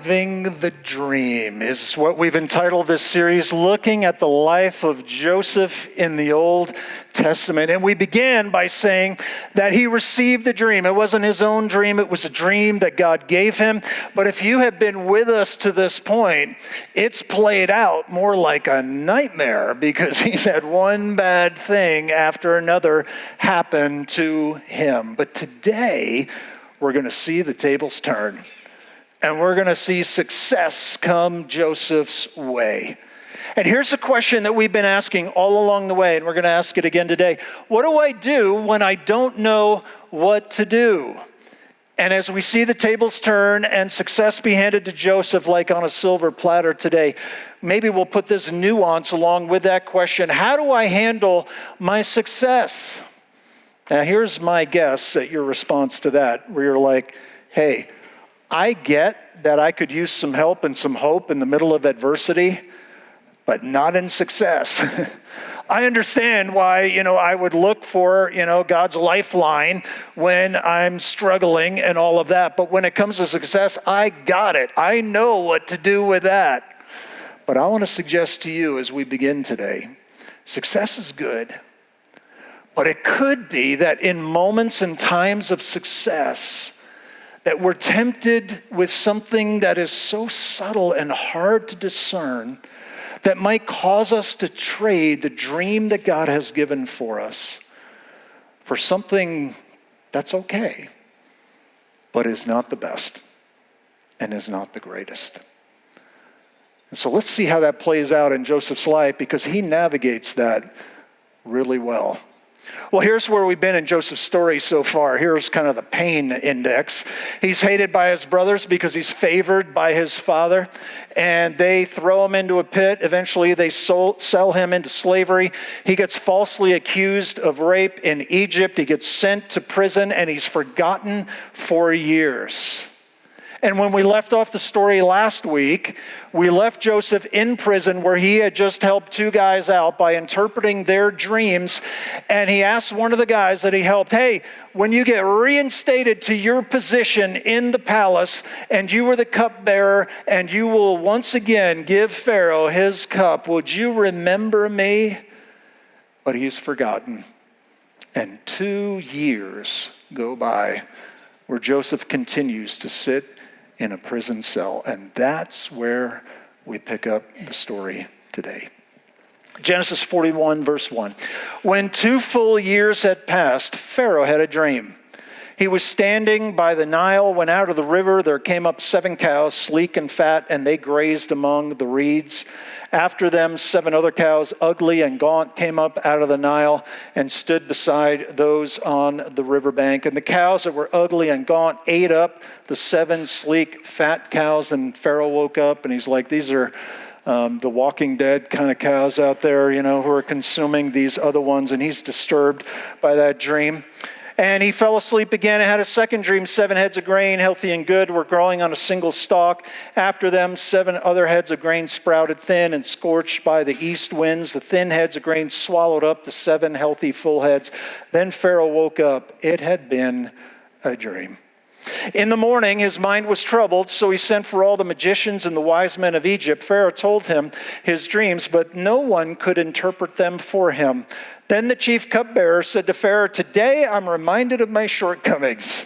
Living the Dream is what we've entitled this series, looking at the life of Joseph in the Old Testament. And we began by saying that he received the dream. It wasn't his own dream, it was a dream that God gave him. But if you have been with us to this point, it's played out more like a nightmare because he's had one bad thing after another happen to him. But today, we're going to see the tables turn. And we're going to see success come Joseph's way. And here's a question that we've been asking all along the way, and we're going to ask it again today. What do I do when I don't know what to do? And as we see the tables turn and success be handed to Joseph like on a silver platter today, maybe we'll put this nuance along with that question. How do I handle my success? Now, here's my guess at your response to that, where you're like, hey, I get that I could use some help and some hope in the middle of adversity, but not in success. I understand why, I would look for, God's lifeline when I'm struggling and all of that. But when it comes to success, I got it. I know what to do with that. But I want to suggest to you as we begin today, success is good. But it could be that in moments and times of success, that we're tempted with something that is so subtle and hard to discern that might cause us to trade the dream that God has given for us for something that's okay, but is not the best and is not the greatest. And so let's see how that plays out in Joseph's life because he navigates that really well. Well, here's where we've been in Joseph's story so far. Here's kind of the pain index. He's hated by his brothers because he's favored by his father, and they throw him into a pit. Eventually, they sell him into slavery. He gets falsely accused of rape in Egypt. He gets sent to prison, and he's forgotten for years. And when we left off the story last week, we left Joseph in prison where he had just helped two guys out by interpreting their dreams. And he asked one of the guys that he helped, hey, when you get reinstated to your position in the palace and you were the cupbearer and you will once again give Pharaoh his cup, would you remember me? But he's forgotten. And 2 years go by where Joseph continues to sit in a prison cell. And that's where we pick up the story today. Genesis 41, verse 1. When 2 full years had passed, Pharaoh had a dream. He was standing by the Nile when out of the river there came up 7 cows, sleek and fat, and they grazed among the reeds. After them, 7 other cows, ugly and gaunt, came up out of the Nile and stood beside those on the riverbank. And the cows that were ugly and gaunt ate up the 7 sleek, fat cows. And Pharaoh woke up and he's like, these are the Walking Dead kind of cows out there, who are consuming these other ones. And he's disturbed by that dream. And he fell asleep again and had a second dream. 7 heads of grain, healthy and good, were growing on a single stalk. After them, 7 other heads of grain sprouted thin and scorched by the east winds. The thin heads of grain swallowed up the 7 healthy full heads. Then Pharaoh woke up. It had been a dream. In the morning, his mind was troubled, so he sent for all the magicians and the wise men of Egypt. Pharaoh told him his dreams, but no one could interpret them for him. Then the chief cupbearer said to Pharaoh, today I'm reminded of my shortcomings.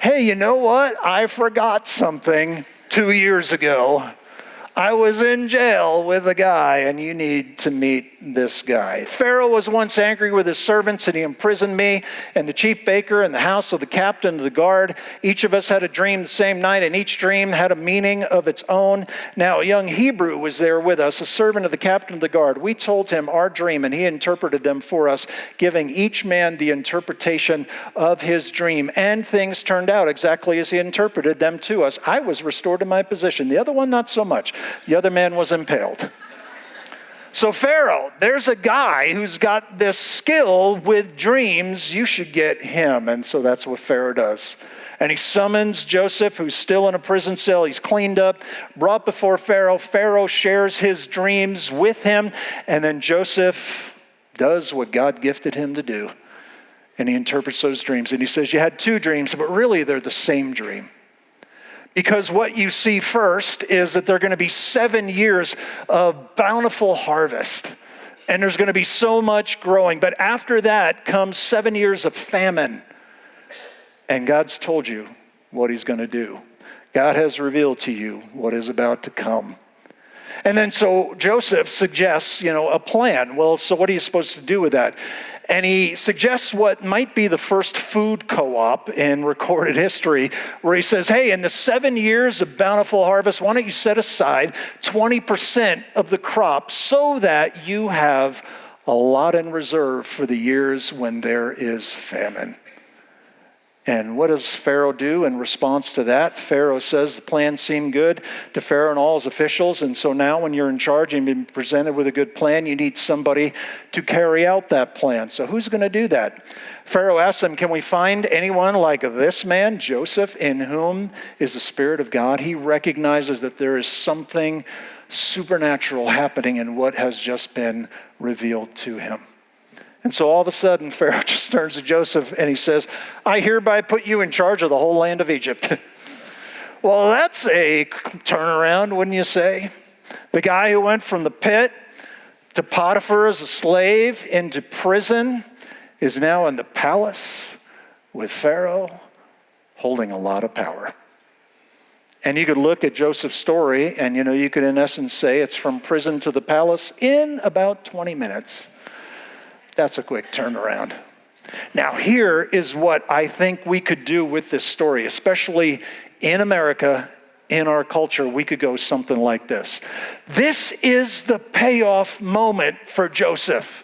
Hey, you know what? I forgot something 2 years ago. I was in jail with a guy, and you need to meet this guy. Pharaoh was once angry with his servants, and he imprisoned me and the chief baker in the house of the captain of the guard. Each of us had a dream the same night, and each dream had a meaning of its own. Now, a young Hebrew was there with us, a servant of the captain of the guard. We told him our dream, and he interpreted them for us, giving each man the interpretation of his dream. And things turned out exactly as he interpreted them to us. I was restored to my position. The other one, not so much. The other man was impaled. So Pharaoh, there's a guy who's got this skill with dreams. You should get him. And so that's what Pharaoh does. And he summons Joseph, who's still in a prison cell. He's cleaned up, brought before Pharaoh. Pharaoh shares his dreams with him. And then Joseph does what God gifted him to do. And he interprets those dreams. And he says, you had 2 dreams, but really they're the same dream. Because what you see first is that there are going to be 7 years of bountiful harvest. And there's going to be so much growing. But after that comes 7 years of famine. And God's told you what he's going to do. God has revealed to you what is about to come. And then so Joseph suggests, a plan. Well, so what are you supposed to do with that? And he suggests what might be the first food co-op in recorded history, where he says, hey, in the 7 years of bountiful harvest, why don't you set aside 20% of the crop so that you have a lot in reserve for the years when there is famine. And what does Pharaoh do in response to that? Pharaoh says the plan seemed good to Pharaoh and all his officials. And so now when you're in charge and been presented with a good plan, you need somebody to carry out that plan. So who's going to do that? Pharaoh asks them, can we find anyone like this man, Joseph, in whom is the Spirit of God? He recognizes that there is something supernatural happening in what has just been revealed to him. And so all of a sudden, Pharaoh just turns to Joseph and he says, I hereby put you in charge of the whole land of Egypt. Well, that's a turnaround, wouldn't you say? The guy who went from the pit to Potiphar as a slave into prison is now in the palace with Pharaoh holding a lot of power. And you could look at Joseph's story and, you could in essence say it's from prison to the palace in about 20 minutes. That's a quick turnaround. Now, here is what I think we could do with this story, especially in America, in our culture. We could go something like this. This is the payoff moment for Joseph.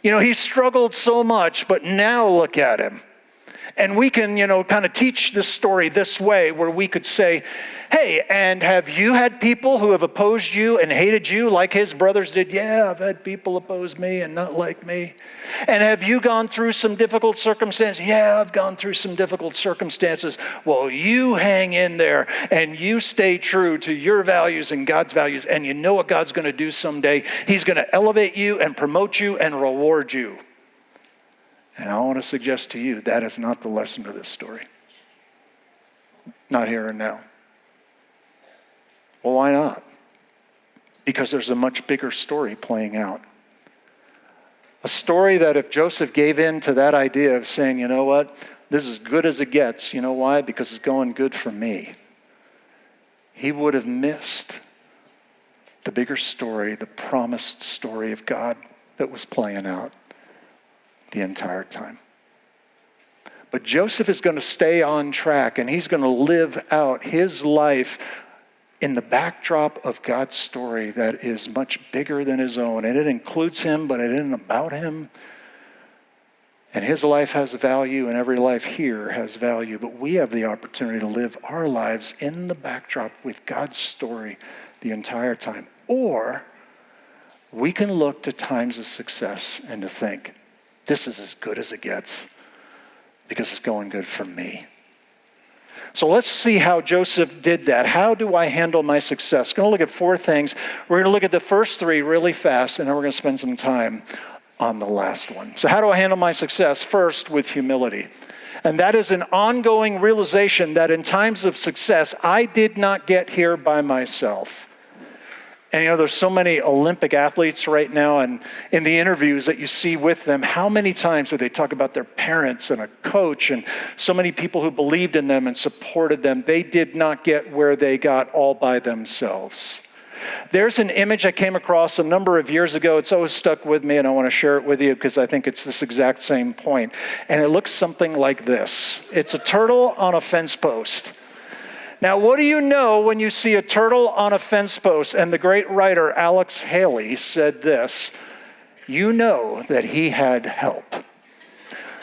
He struggled so much, but now look at him. And we can, kind of teach this story this way, where we could say, hey, and have you had people who have opposed you and hated you like his brothers did? Yeah, I've had people oppose me and not like me. And have you gone through some difficult circumstances? Yeah, I've gone through some difficult circumstances. Well, you hang in there and you stay true to your values and God's values, and you know what God's going to do someday. He's going to elevate you and promote you and reward you. And I want to suggest to you that is not the lesson of this story. Not here and now. Well, why not? Because there's a much bigger story playing out. A story that if Joseph gave in to that idea of saying, you know what, this is good as it gets. You know why? Because it's going good for me. He would have missed the bigger story, the promised story of God that was playing out the entire time. But Joseph is going to stay on track, and he's going to live out his life in the backdrop of God's story that is much bigger than his own. And it includes him, but it isn't about him. And his life has value, and every life here has value. But we have the opportunity to live our lives in the backdrop with God's story the entire time. Or we can look to times of success and to think, this is as good as it gets because it's going good for me. So let's see how Joseph did that. How do I handle my success? We're going to look at 4 things. We're going to look at the first 3 really fast, and then we're going to spend some time on the last one. So how do I handle my success? First, with humility. And that is an ongoing realization that in times of success, I did not get here by myself. And there's so many Olympic athletes right now, and in the interviews that you see with them, how many times do they talk about their parents and a coach and so many people who believed in them and supported them? They did not get where they got all by themselves. There's an image I came across a number of years ago. It's always stuck with me, and I want to share it with you because I think it's this exact same point. And it looks something like this. It's a turtle on a fence post. Now, what do you know when you see a turtle on a fence post? And the great writer Alex Haley said this, you know that he had help,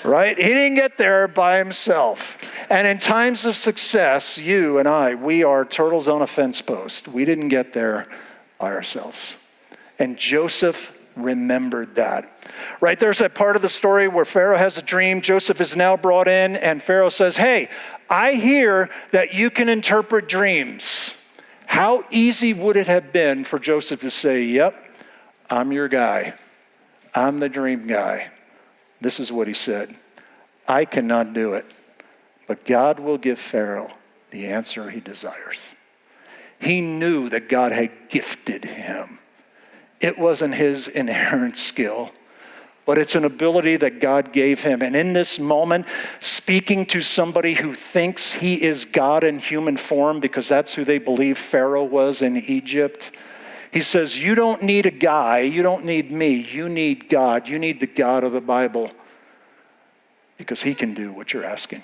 right? He didn't get there by himself. And in times of success, you and I, we are turtles on a fence post. We didn't get there by ourselves. And Joseph remembered that. Right, there's that part of the story where Pharaoh has a dream. Joseph is now brought in, and Pharaoh says, hey, I hear that you can interpret dreams. How easy would it have been for Joseph to say, yep, I'm your guy. I'm the dream guy. This is what he said. I cannot do it, but God will give Pharaoh the answer he desires. He knew that God had gifted him. It wasn't his inherent skill, but it's an ability that God gave him. And in this moment, speaking to somebody who thinks he is God in human form, because that's who they believe Pharaoh was in Egypt, he says, you don't need a guy, you don't need me, you need God. You need the God of the Bible, because he can do what you're asking.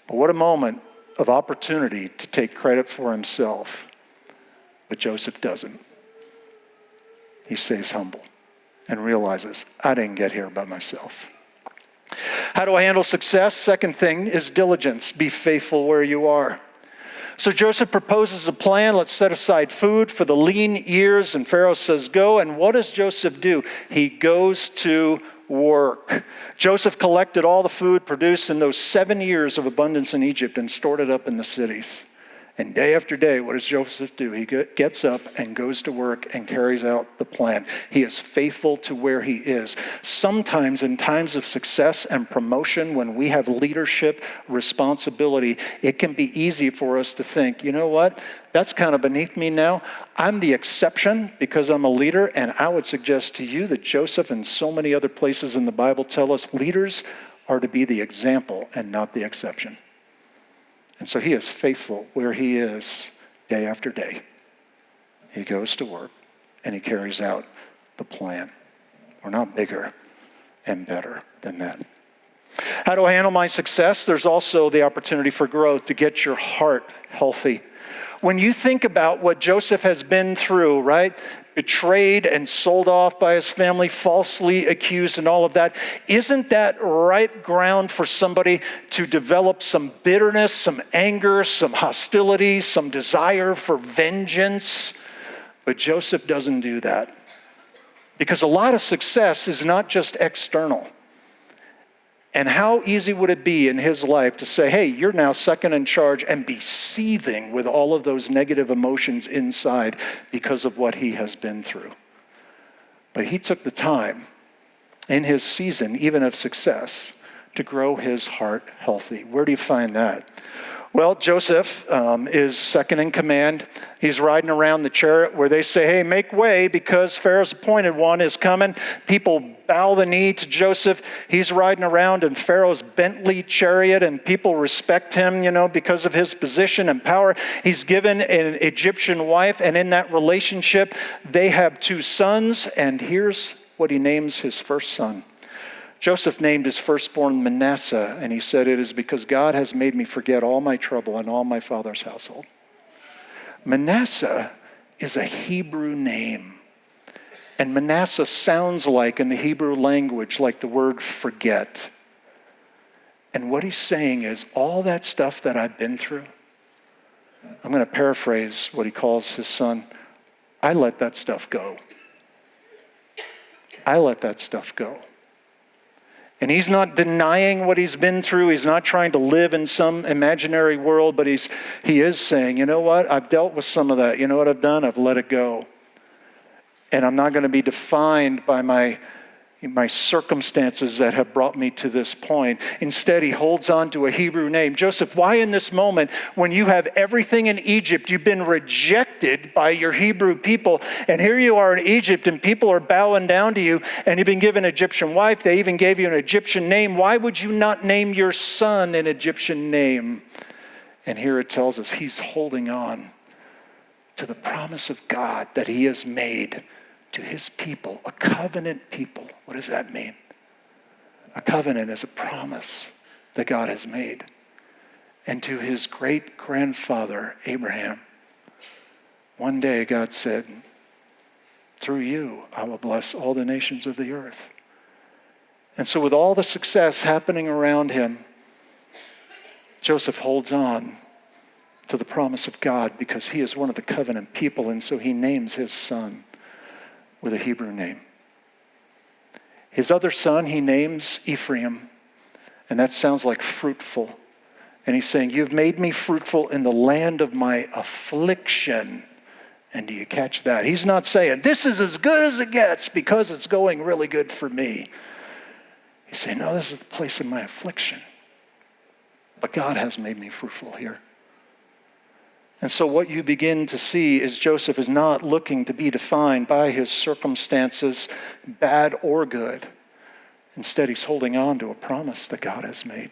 But what a moment of opportunity to take credit for himself. But Joseph doesn't. He stays humble and realizes, I didn't get here by myself. How do I handle success? Second thing is diligence. Be faithful where you are. So Joseph proposes a plan. Let's set aside food for the lean years. And Pharaoh says, go. And what does Joseph do? He goes to work. Joseph collected all the food produced in those 7 years of abundance in Egypt and stored it up in the cities. And day after day, what does Joseph do? He gets up and goes to work and carries out the plan. He is faithful to where he is. Sometimes in times of success and promotion, when we have leadership responsibility, it can be easy for us to think, you know what? That's kind of beneath me now. I'm the exception because I'm a leader. And I would suggest to you that Joseph and so many other places in the Bible tell us leaders are to be the example and not the exception. And so he is faithful where he is day after day. He goes to work and he carries out the plan. We're not bigger and better than that. How do I handle my success? There's also the opportunity for growth, to get your heart healthy. When you think about what Joseph has been through, right? Betrayed and sold off by his family, falsely accused and all of that, isn't that ripe ground for somebody to develop some bitterness, some anger, some hostility, some desire for vengeance? But Joseph doesn't do that, because a lot of success is not just external. And how easy would it be in his life to say, hey, you're now second in charge, and be seething with all of those negative emotions inside because of what he has been through. But he took the time in his season, even of success, to grow his heart healthy. Where do you find that? Well, Joseph is second in command. He's riding around the chariot where they say, hey, make way because Pharaoh's appointed one is coming. People bow the knee to Joseph. He's riding around in Pharaoh's Bentley chariot, and people respect him, because of his position and power. He's given an Egyptian wife, and in that relationship, they have 2 sons, and here's what he names his first son. Joseph named his firstborn Manasseh, and he said, it is because God has made me forget all my trouble and all my father's household. Manasseh is a Hebrew name. And Manasseh sounds like, in the Hebrew language, like the word forget. And what he's saying is, all that stuff that I've been through, I'm going to paraphrase what he calls his son, I let that stuff go. I let that stuff go. And he's not denying what he's been through. He's not trying to live in some imaginary world, but he is saying, you know what? I've dealt with some of that. You know what I've done? I've let it go. And I'm not going to be defined by my circumstances that have brought me to this point. Instead, he holds on to a Hebrew name. Joseph, why in this moment, when you have everything in Egypt, you've been rejected by your Hebrew people, and here you are in Egypt, and people are bowing down to you, and you've been given an Egyptian wife. They even gave you an Egyptian name. Why would you not name your son an Egyptian name? And here it tells us he's holding on to the promise of God that he has made to his people, a covenant people. What does that mean? A covenant is a promise that God has made. And to his great-grandfather, Abraham, one day God said, through you, I will bless all the nations of the earth. And so with all the success happening around him, Joseph holds on to the promise of God because he is one of the covenant people, and so he names his son with a Hebrew name. His other son he names Ephraim, and that sounds like fruitful. And he's saying, you've made me fruitful in the land of my affliction. And do you catch that? He's not saying, this is as good as it gets because it's going really good for me. He's saying, no, this is the place of my affliction. but God has made me fruitful here. And so what you begin to see is Joseph is not looking to be defined by his circumstances, bad or good. Instead, he's holding on to a promise that God has made,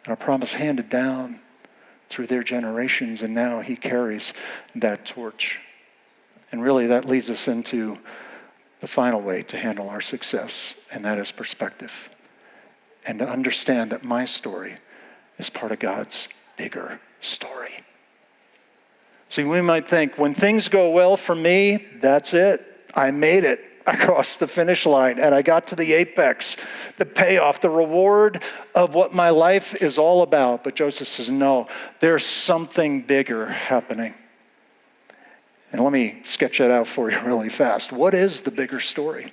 and a promise handed down through their generations, and now he carries that torch. And really, that leads us into the final way to handle our success, and that is perspective. And to understand that my story is part of God's bigger story. See, we might think, when things go well for me, that's it. I made it. I crossed the finish line and I got to the apex, the payoff, the reward of what my life is all about. But Joseph says, no, there's something bigger happening. And let me sketch that out for you really fast. What is the bigger story?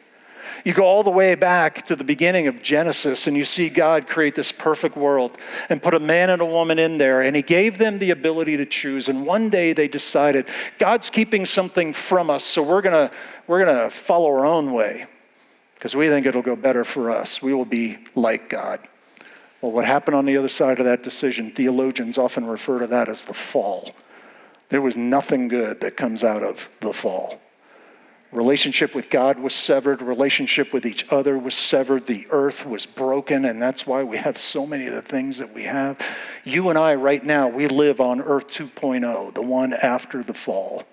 You go all the way back to the beginning of Genesis and you see God create this perfect world and put a man and a woman in there, and he gave them the ability to choose. And one day they decided, God's keeping something from us, so we're gonna follow our own way because we think it'll go better for us. We will be like God. Well, what happened on the other side of that decision, theologians often refer to that as the fall. There was nothing good that comes out of the fall. Relationship with God was severed. Relationship with each other was severed. The earth was broken, and that's why we have so many of the things that we have. You and I right now, we live on Earth 2.0, the one after the fall.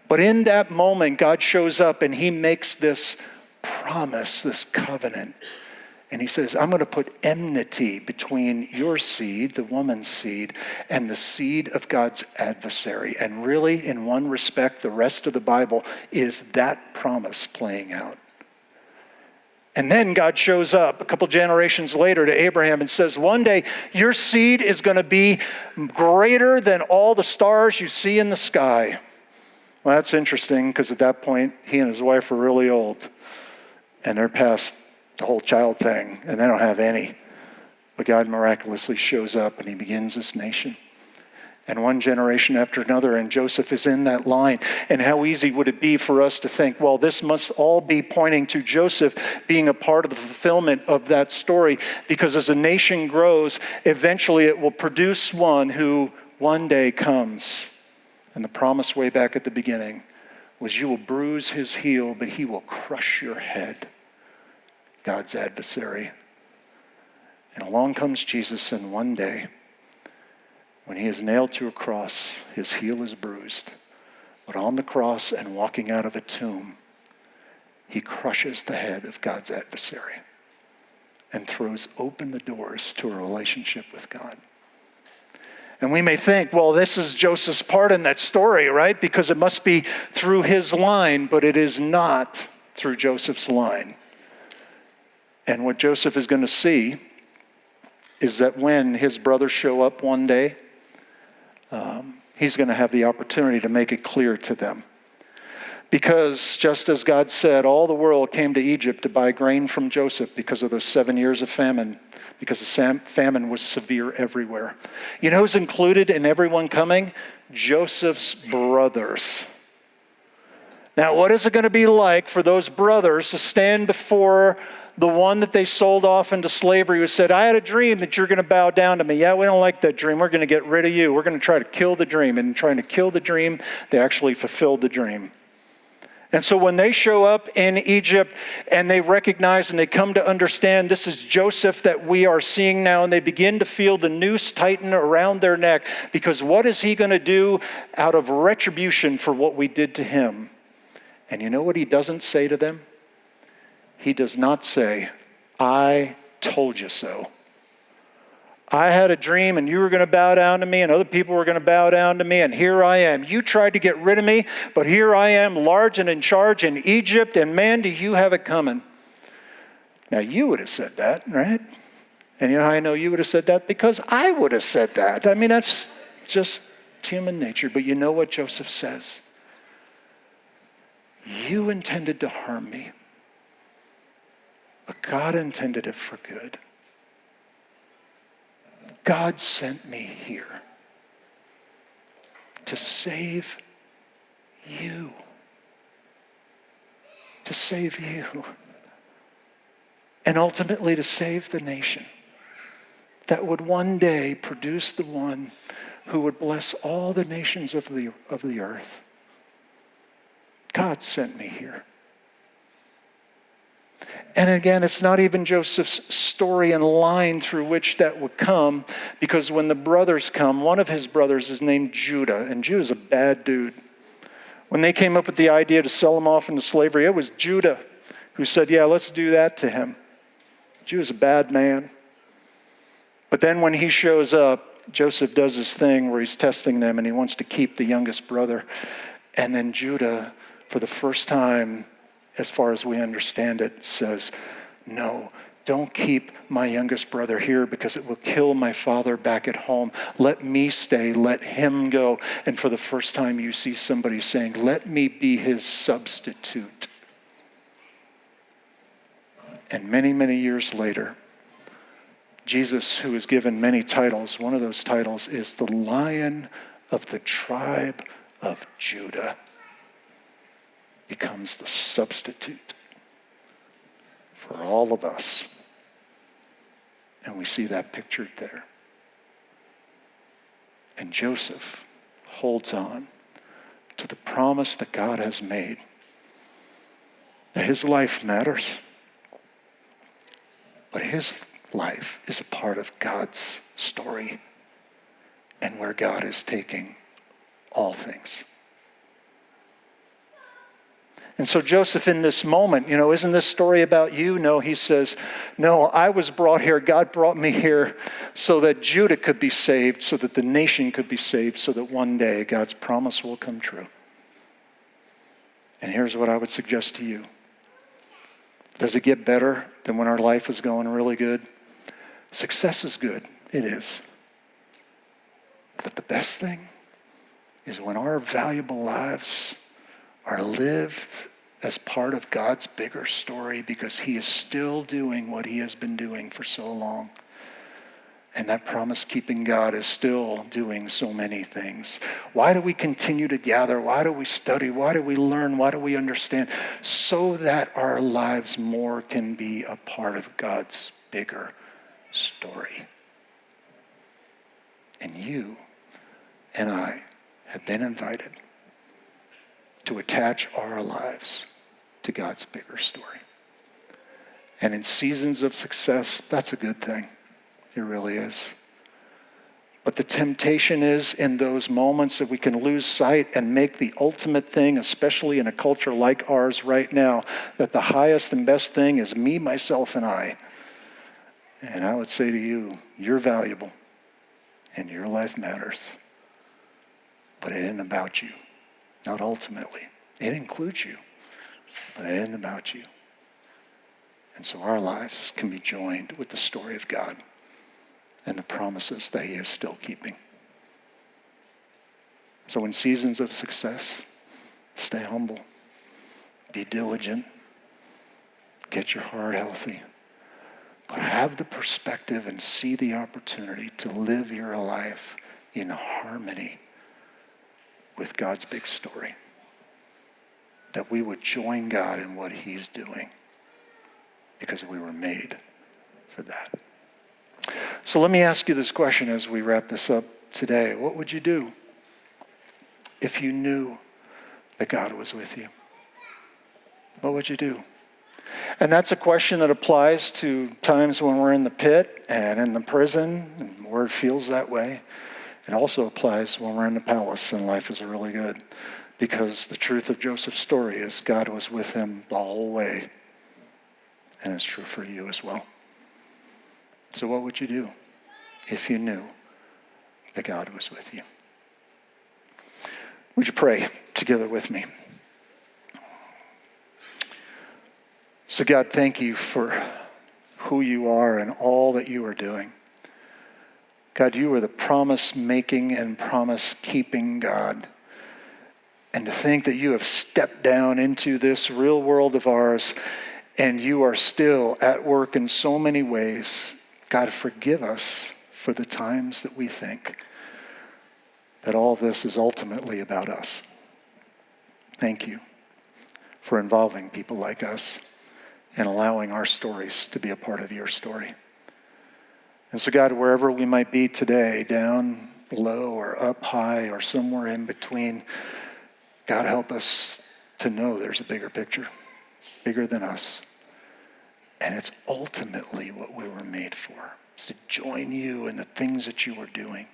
But in that moment, God shows up and he makes this promise, this covenant. And he says, I'm going to put enmity between your seed, the woman's seed, and the seed of God's adversary. And really, in one respect, the rest of the Bible is that promise playing out. And then God shows up a couple generations later to Abraham and says, one day your seed is going to be greater than all the stars you see in the sky. Well, that's interesting because at that point, he and his wife were really old. And they're past the whole child thing, and they don't have any. But God miraculously shows up and he begins this nation. And one generation after another, and Joseph is in that line. And how easy would it be for us to think, well, this must all be pointing to Joseph being a part of the fulfillment of that story, because as a nation grows, eventually it will produce one who one day comes. And the promise way back at the beginning was, you will bruise his heel, but he will crush your head. God's adversary. And along comes Jesus, and one day, when he is nailed to a cross, his heel is bruised. But on the cross and walking out of a tomb, he crushes the head of God's adversary and throws open the doors to a relationship with God. And we may think, well, this is Joseph's part in that story, right? Because it must be through his line, but it is not through Joseph's line. And what Joseph is going to see is that when his brothers show up one day, he's going to have the opportunity to make it clear to them. Because just as God said, all the world came to Egypt to buy grain from Joseph because of those 7 years of famine, because the famine was severe everywhere. You know who's included in everyone coming? Joseph's brothers. Now, what is it going to be like for those brothers to stand before the one that they sold off into slavery, who said, I had a dream that you're going to bow down to me. Yeah, we don't like that dream. We're going to get rid of you. We're going to try to kill the dream. And in trying to kill the dream, they actually fulfilled the dream. And so when they show up in Egypt and they recognize and they come to understand this is Joseph that we are seeing now, and they begin to feel the noose tighten around their neck, because what is he going to do out of retribution for what we did to him? And you know what he doesn't say to them? He does not say, I told you so. I had a dream and you were going to bow down to me and other people were going to bow down to me, and here I am. You tried to get rid of me, but here I am, large and in charge in Egypt, and man, do you have it coming. Now you would have said that, right? And you know how I know you would have said that? Because I would have said that. I mean, that's just human nature. But you know what Joseph says? You intended to harm me, but God intended it for good. God sent me here to save you. To save you. And ultimately to save the nation. that would one day produce the one who would bless all the nations of the earth. God sent me here. And again, it's not even Joseph's story and line through which that would come, because when the brothers come, one of his brothers is named Judah, and Judah's a bad dude. When they came up with the idea to sell him off into slavery, it was Judah who said, yeah, let's do that to him. Judah's a bad man. But then when he shows up, Joseph does this thing where he's testing them and he wants to keep the youngest brother. And then Judah, for the first time, as far as we understand it, says, no, don't keep my youngest brother here because it will kill my father back at home. Let me stay, let him go. And for the first time you see somebody saying, let me be his substitute. And many, many years later, Jesus, who is given many titles, one of those titles is the Lion of the tribe of Judah, becomes the substitute for all of us. And we see that pictured there. And Joseph holds on to the promise that God has made, that his life matters, but his life is a part of God's story and where God is taking all things. And so Joseph in this moment, isn't this story about you? No, he says, no, I was brought here. God brought me here so that Judah could be saved, so that the nation could be saved, so that one day God's promise will come true. And here's what I would suggest to you. Does it get better than when our life is going really good? Success is good. It is. But the best thing is when our valuable lives are lived as part of God's bigger story, because he is still doing what he has been doing for so long. And that promise-keeping God is still doing so many things. Why do we continue to gather? Why do we study? Why do we learn? Why do we understand? So that our lives more can be a part of God's bigger story. And you and I have been invited to attach our lives to God's bigger story. And in seasons of success, that's a good thing. It really is. But the temptation is in those moments that we can lose sight and make the ultimate thing, especially in a culture like ours right now, that the highest and best thing is me, myself, and I. And I would say to you, you're valuable and your life matters. But it isn't about you. Not ultimately. It includes you, but it isn't about you. And so our lives can be joined with the story of God and the promises that he is still keeping. So in seasons of success, stay humble, be diligent, get your heart healthy, but have the perspective and see the opportunity to live your life in harmony with God's big story. That we would join God in what he's doing because we were made for that. So let me ask you this question as we wrap this up today. What would you do if you knew that God was with you? What would you do? And that's a question that applies to times when we're in the pit and in the prison and where it feels that way. It also applies when we're in the palace and life is really good, because the truth of Joseph's story is God was with him the whole way, and it's true for you as well. So what would you do if you knew that God was with you? Would you pray together with me? So God, thank you for who you are and all that you are doing. God, you are the promise-making and promise-keeping God. And to think that you have stepped down into this real world of ours and you are still at work in so many ways. God, forgive us for the times that we think that all this is ultimately about us. Thank you for involving people like us and allowing our stories to be a part of your story. And so, God, wherever we might be today, down low or up high or somewhere in between, God, help us to know there's a bigger picture, bigger than us. And it's ultimately what we were made for. It's to join you in the things that you were doing.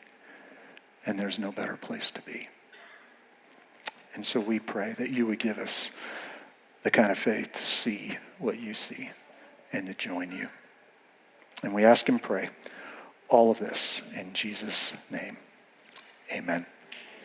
And there's no better place to be. And so we pray that you would give us the kind of faith to see what you see and to join you. And we ask and pray all of this in Jesus' name. Amen.